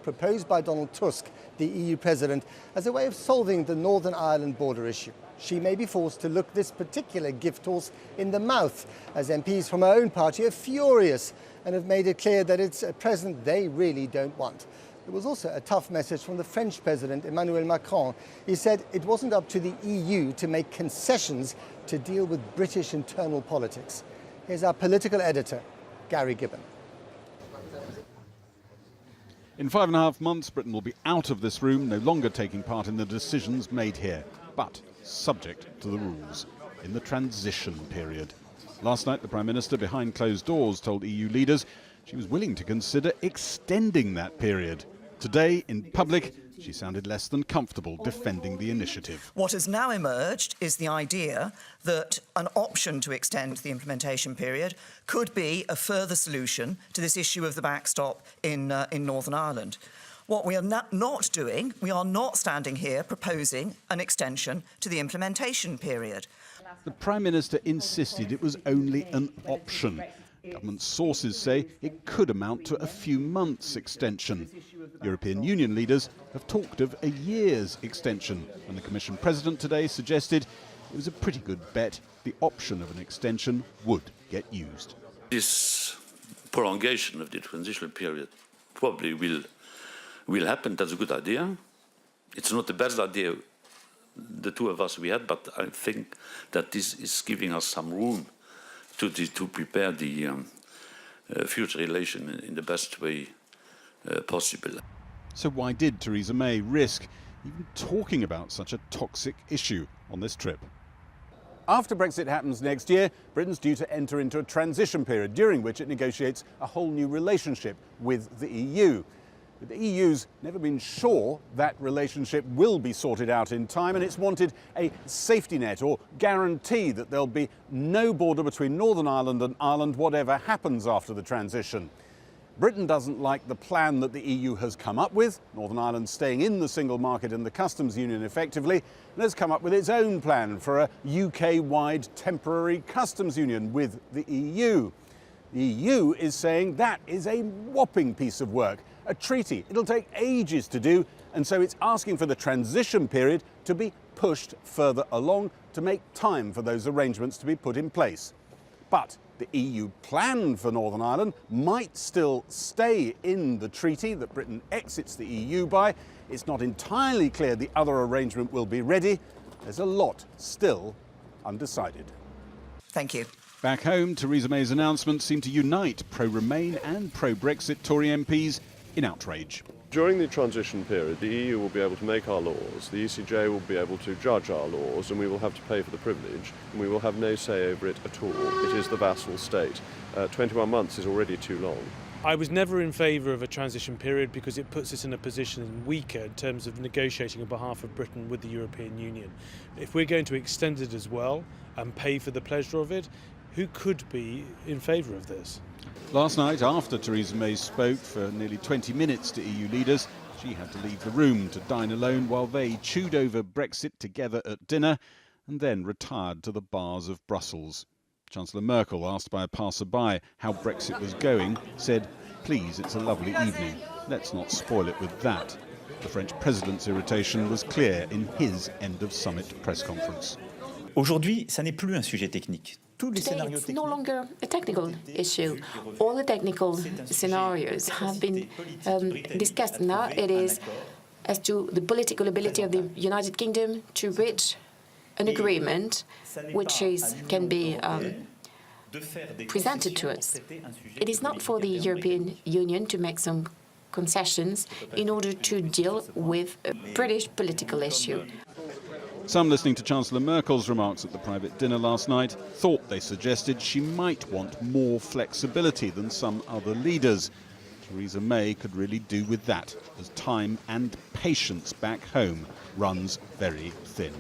proposed by Donald Tusk, the EU president, as a way of solving the Northern Ireland border issue. She may be forced to look this particular gift horse in the mouth, as MPs from her own party are furious and have made it clear that it's a present they really don't want. There was also a tough message from the French President Emmanuel Macron. He said it wasn't up to the EU to make concessions to deal with British internal politics. Here's our political editor, Gary Gibbon. In 5.5 months, Britain will be out of this room, no longer taking part in the decisions made here, but subject to the rules in the transition period. Last night, the Prime Minister, behind closed doors, told EU leaders she was willing to consider extending that period. Today, in public, she sounded less than comfortable defending the initiative. What has now emerged is the idea that an option to extend the implementation period could be a further solution to this issue of the backstop in Northern Ireland. What we are not doing, we are not standing here proposing an extension to the implementation period. The Prime Minister insisted it was only an option. Government sources say it could amount to a few months' extension. European Union leaders have talked of a year's extension, and the Commission President today suggested it was a pretty good bet the option of an extension would get used. This prolongation of the transitional period probably will happen. That's a good idea. It's not the best idea the two of us we had, but I think that this is giving us some room to prepare the future relation in the best way possible. So why did Theresa May risk even talking about such a toxic issue on this trip? After Brexit happens next year, Britain's due to enter into a transition period during which it negotiates a whole new relationship with the EU. But the EU's never been sure that relationship will be sorted out in time, and it's wanted a safety net or guarantee that there'll be no border between Northern Ireland and Ireland, whatever happens after the transition. Britain doesn't like the plan that the EU has come up with, Northern Ireland staying in the single market and the customs union effectively, and has come up with its own plan for a UK-wide temporary customs union with the EU. The EU is saying that is a whopping piece of work, a treaty. It'll take ages to do, and so it's asking for the transition period to be pushed further along to make time for those arrangements to be put in place. But the EU plan for Northern Ireland might still stay in the treaty that Britain exits the EU by. It's not entirely clear the other arrangement will be ready. There's a lot still undecided. Thank you. Back home, Theresa May's announcement seemed to unite pro-Remain and pro-Brexit Tory MPs in outrage. During the transition period, the EU will be able to make our laws, the ECJ will be able to judge our laws, and we will have to pay for the privilege, and we will have no say over it at all. It is the vassal state. 21 months is already too long. I was never in favour of a transition period because it puts us in a position weaker in terms of negotiating on behalf of Britain with the European Union. If we're going to extend it as well and pay for the pleasure of it, who could be in favour of this? Last night, after Theresa May spoke for nearly 20 minutes to EU leaders, she had to leave the room to dine alone while they chewed over Brexit together at dinner and then retired to the bars of Brussels. Chancellor Merkel, asked by a passer-by how Brexit was going, said, "Please, it's a lovely evening. Let's not spoil it with that." The French President's irritation was clear in his end-of-summit press conference. Aujourd'hui, ça n'est plus un sujet technique. Today, it's no longer a technical issue. All the technical scenarios have been discussed. Now it is as to the political ability of the United Kingdom to reach an agreement which can be presented to us. It is not for the European Union to make some concessions in order to deal with a British political issue. Some listening to Chancellor Merkel's remarks at the private dinner last night thought they suggested she might want more flexibility than some other leaders. Theresa May could really do with that, as time and patience back home runs very thin.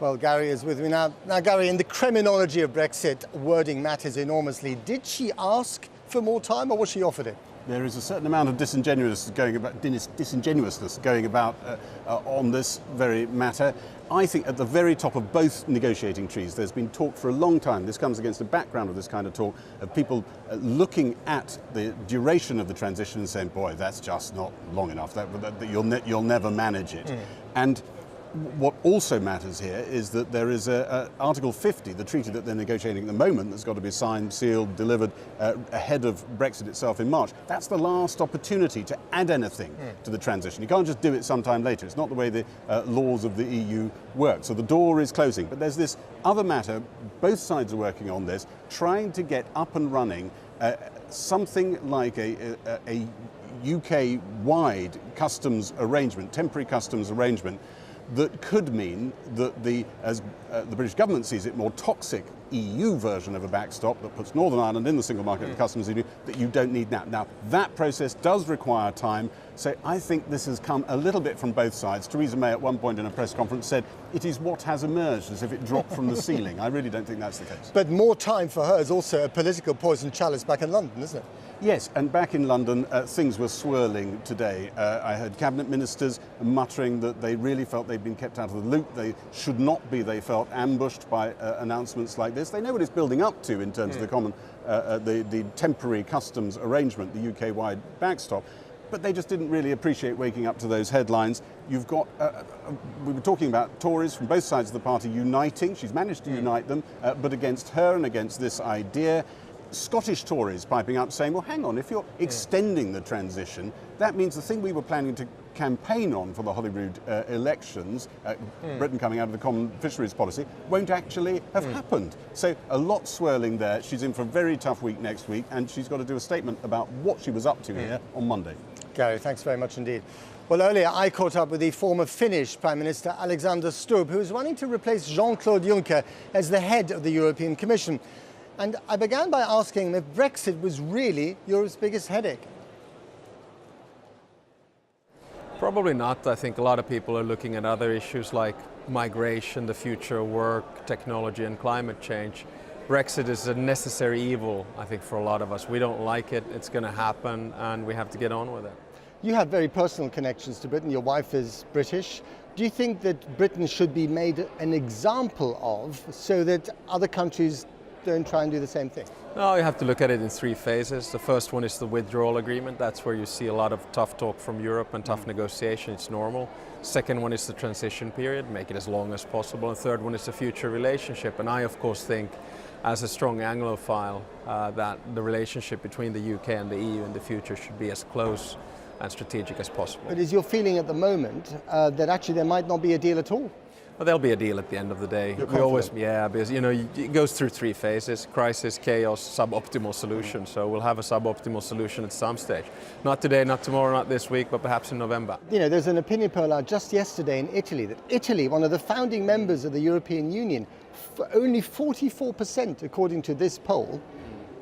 Well, Gary is with me now. Now, Gary, in the criminology of Brexit, wording matters enormously. Did she ask for more time, or was she offered it? there is a certain amount of disingenuousness going about on this very matter. I think at the very top of both negotiating trees, there's been talk for a long time. This comes against the background of this kind of talk, of people looking at the duration of the transition and saying, boy, that's just not long enough. You'll never manage it. And what also matters here is that there is Article 50, the treaty that they're negotiating at the moment, that's got to be signed, sealed, delivered ahead of Brexit itself in March. That's the last opportunity to add anything to the transition. You can't just do it sometime later. It's not the way the laws of the EU work. So the door is closing. But there's this other matter, both sides are working on this, trying to get up and running something like a UK-wide customs arrangement, temporary customs arrangement, that could mean that as the British government sees it, more toxic EU version of a backstop that puts Northern Ireland in the single market of customs union that you don't need now. Now, that process does require time, so I think this has come a little bit from both sides. Theresa May at one point in a press conference said, it is what has emerged, as if it dropped from the ceiling. I really don't think that's the case. But more time for her is also a political poison chalice back in London, isn't it? Yes, and back in London, things were swirling today. I heard cabinet ministers muttering that they really felt they'd been kept out of the loop. They should not be, they felt, ambushed by announcements like this. They know what it's building up to in terms of the common, the temporary customs arrangement, the UK-wide backstop. But they just didn't really appreciate waking up to those headlines. You've got, we were talking about Tories from both sides of the party uniting. She's managed to unite them, but against her and against this idea. Scottish Tories piping up saying, well, hang on, if you're extending the transition, that means the thing we were planning to campaign on for the Holyrood elections, Britain coming out of the common fisheries policy, won't actually have happened. So a lot swirling there. She's in for a very tough week next week, and she's got to do a statement about what she was up to here on Monday. Gary, thanks very much indeed. Well, earlier I caught up with the former Finnish Prime Minister Alexander Stubb, who is running to replace Jean-Claude Juncker as the head of the European Commission. And I began by asking him if Brexit was really Europe's biggest headache. Probably not. I think a lot of people are looking at other issues like migration, the future of work, technology and climate change. Brexit is a necessary evil, I think, for a lot of us. We don't like it, it's going to happen, and we have to get on with it. You have very personal connections to Britain. Your wife is British. Do you think that Britain should be made an example of so that other countries don't try and do the same thing? No, you have to look at it in three phases. The first one is the withdrawal agreement. That's where you see a lot of tough talk from Europe and tough negotiation. It's normal. Second one is the transition period, make it as long as possible. And third one is the future relationship. And I, of course, think, as a strong Anglophile, that the relationship between the UK and the EU in the future should be as close and strategic as possible. But is your feeling at the moment that actually there might not be a deal at all? Well, there'll be a deal at the end of the day. You're confident? Because it goes through three phases: crisis, chaos, suboptimal solution. So we'll have a suboptimal solution at some stage. Not today, not tomorrow, not this week, but perhaps in November. You know, there's an opinion poll out just yesterday in Italy that Italy, one of the founding members of the European Union, only 44%, according to this poll,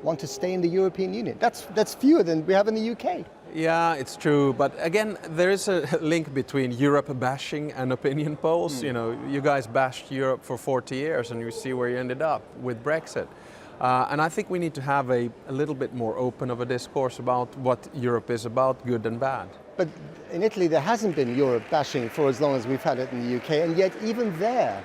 want to stay in the European Union. That's fewer than we have in the UK. Yeah, it's true. But again, there is a link between Europe bashing and opinion polls. You know, you guys bashed Europe for 40 years and you see where you ended up with Brexit. And I think we need to have a little bit more open of a discourse about what Europe is about, good and bad. But in Italy, there hasn't been Europe bashing for as long as we've had it in the UK. And yet even there,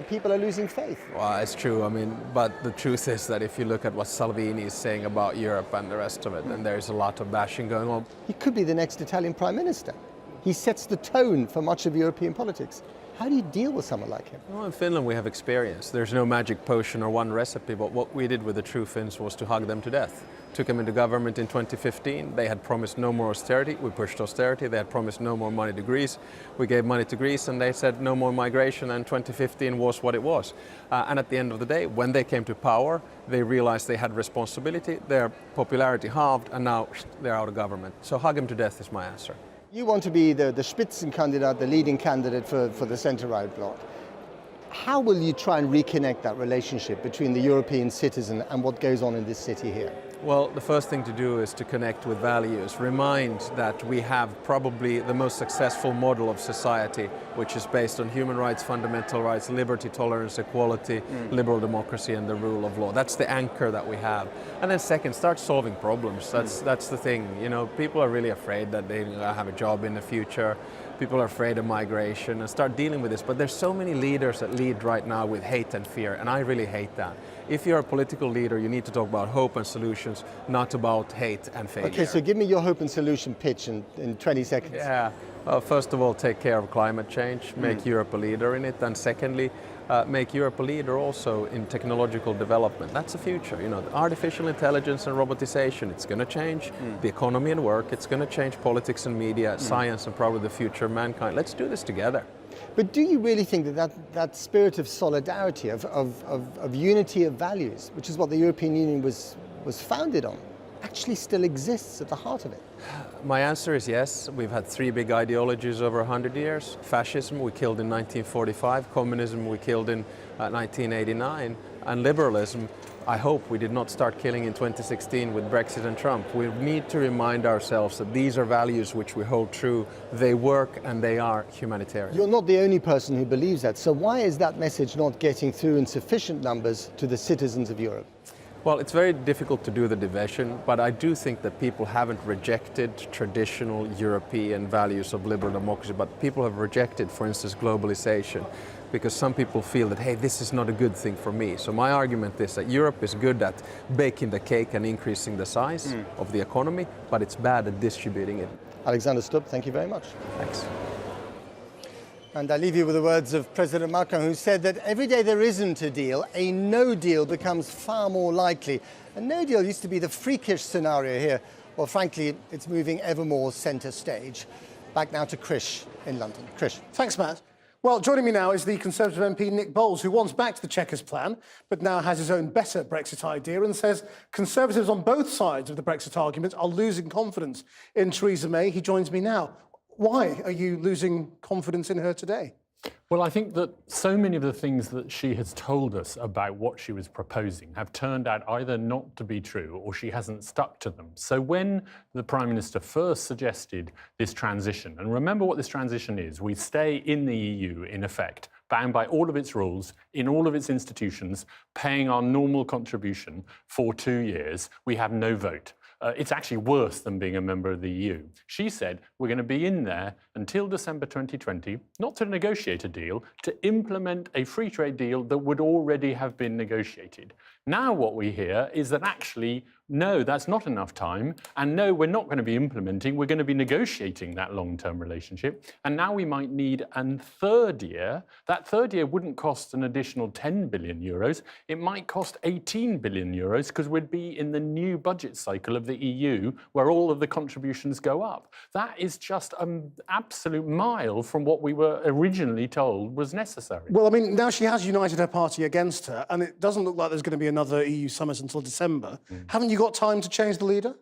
people are losing faith. Well, it's true. I mean, but the truth is that if you look at what Salvini is saying about Europe and the rest of it, then there's a lot of bashing going on. He could be the next Italian Prime Minister. He sets the tone for much of European politics. How do you deal with someone like him? Well, in Finland we have experience. There's no magic potion or one recipe, but what we did with the true Finns was to hug them to death. Took them into government in 2015. They had promised no more austerity. We pushed austerity. They had promised no more money to Greece. We gave money to Greece and they said no more migration, and 2015 was what it was. And at the end of the day, when they came to power, they realized they had responsibility. Their popularity halved and now they're out of government. So hug them to death is my answer. You want to be the Spitzenkandidat, the leading candidate for the centre-right bloc. How will you try and reconnect that relationship between the European citizen and what goes on in this city here? Well, the first thing to do is to connect with values, remind that we have probably the most successful model of society, which is based on human rights, fundamental rights, liberty, tolerance, equality, liberal democracy and the rule of law. That's the anchor that we have. And then second, start solving problems. That's the thing. You know, people are really afraid that they have a job in the future. People are afraid of migration, and start dealing with this. But there's so many leaders that lead right now with hate and fear, and I really hate that. If you're a political leader, you need to talk about hope and solutions, not about hate and failure. Okay, so give me your hope and solution pitch in 20 seconds. Yeah, well, first of all, take care of climate change, make Europe a leader in it, and secondly, make Europe a leader also in technological development. That's the future. You know, artificial intelligence and robotization, it's going to change the economy and work, it's going to change politics and media, science and probably the future of mankind. Let's do this together. But do you really think that spirit of solidarity, of unity of values, which is what the European Union was founded on, actually still exists at the heart of it? My answer is yes. We've had three big ideologies over 100 years. Fascism we killed in 1945, communism we killed in 1989, and liberalism, I hope we did not start killing in 2016 with Brexit and Trump. We need to remind ourselves that these are values which we hold true, they work and they are humanitarian. You're not the only person who believes that, so why is that message not getting through in sufficient numbers to the citizens of Europe? Well, it's very difficult to do the division, but I do think that people haven't rejected traditional European values of liberal democracy, but people have rejected, for instance, globalization, because some people feel that, hey, this is not a good thing for me. So my argument is that Europe is good at baking the cake and increasing the size of the economy, but it's bad at distributing it. Alexander Stubb, thank you very much. Thanks. And I leave you with the words of President Macron, who said that every day there isn't a deal, a no deal becomes far more likely. A no deal used to be the freakish scenario here. Well, frankly, it's moving ever more centre stage. Back now to Krish in London. Krish. Thanks, Matt. Well, joining me now is the Conservative MP Nick Bowles, who once backed the Chequers plan, but now has his own better Brexit idea and says Conservatives on both sides of the Brexit argument are losing confidence in Theresa May. He joins me now. Why are you losing confidence in her today? Well, I think that so many of the things that she has told us about what she was proposing have turned out either not to be true or she hasn't stuck to them. So when the Prime Minister first suggested this transition, and remember what this transition is, we stay in the EU in effect, bound by all of its rules, in all of its institutions, paying our normal contribution for 2 years, we have no vote. It's actually worse than being a member of the EU. She said, we're going to be in there until December 2020, not to negotiate a deal, to implement a free trade deal that would already have been negotiated. Now what we hear is that actually, no, that's not enough time, and no, we're not going to be implementing, we're going to be negotiating that long-term relationship, and now we might need a third year. That third year wouldn't cost an additional 10 billion euros, it might cost 18 billion euros, because we'd be in the new budget cycle of the EU, where all of the contributions go up. That is just an absolute mile from what we were originally told was necessary. Well, I mean, now she has united her party against her, and it doesn't look like there's going to be another EU summit until December. Haven't you got time to change the leader?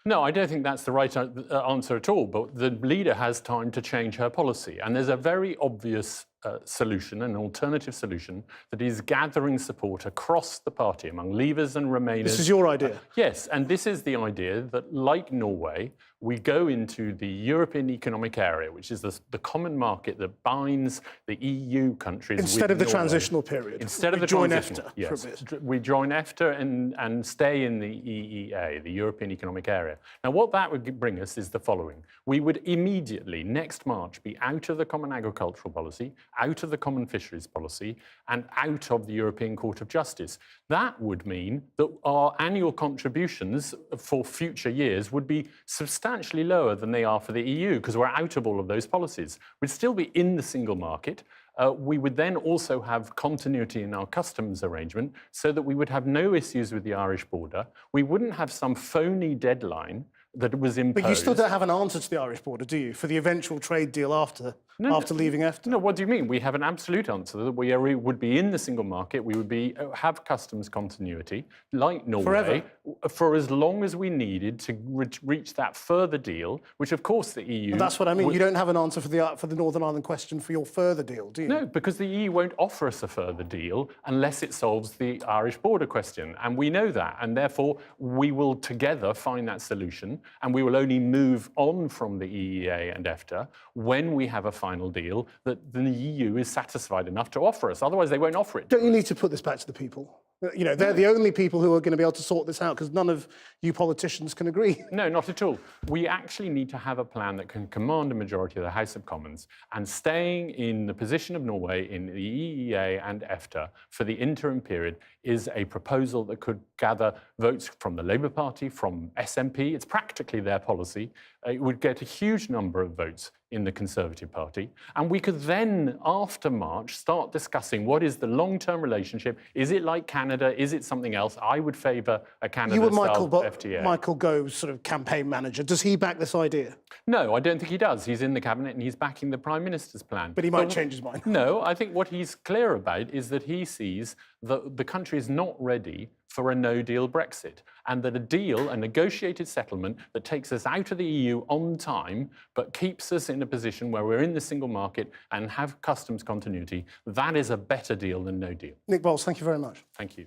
No, I don't think that's the right answer at all, but the leader has time to change her policy. And there's a very obvious solution, an alternative solution, that is gathering support across the party among Leavers and Remainers. This is your idea? Yes, and this is the idea that, like Norway, we go into the European Economic Area, which is the common market that binds the EU countries instead of the transitional period. Instead of the join transitional, EFTA yes. for a bit. We join EFTA and stay in the EEA, the European Economic Area. Now, what that would bring us is the following. We would immediately, next March, be out of the Common Agricultural Policy, out of the Common Fisheries Policy, and out of the European Court of Justice. That would mean that our annual contributions for future years would be substantially lower than they are for the EU, because we're out of all of those policies. We'd still be in the single market. We would then also have continuity in our customs arrangement so that we would have no issues with the Irish border. We wouldn't have some phony deadline that was imposed. But you still don't have an answer to the Irish border, do you, for the eventual trade deal after leaving EFTA? No, what do you mean? We have an absolute answer that we would be in the single market, we would have customs continuity, like Norway, forever, for as long as we needed to reach that further deal, which of course the EU... But that's what I mean. You don't have an answer for the Northern Ireland question for your further deal, do you? No, because the EU won't offer us a further deal unless it solves the Irish border question. And we know that. And therefore, we will together find that solution. And we will only move on from the EEA and EFTA when we have a final deal that the EU is satisfied enough to offer us. Otherwise, they won't offer it. Don't you need to put this back to the people? You know, they're the only people who are going to be able to sort this out because none of you politicians can agree. No, not at all. We actually need to have a plan that can command a majority of the House of Commons, and staying in the position of Norway in the EEA and EFTA for the interim period is a proposal that could gather votes from the Labour Party, from SNP. It's practically their policy. It would get a huge number of votes in the Conservative Party. And we could then, after March, start discussing what is the long-term relationship. Is it like Canada? Is it something else? I would favour a Canada-style FTA. Michael Gove's sort of campaign manager. Does he back this idea? No, I don't think he does. He's in the cabinet and he's backing the Prime Minister's plan. But he might change his mind. No, I think what he's clear about is that he sees that the country is not ready for a no-deal Brexit, and that a deal, a negotiated settlement that takes us out of the EU on time, but keeps us in a position where we're in the single market and have customs continuity, that is a better deal than no deal. Nick Bowles, thank you very much. Thank you.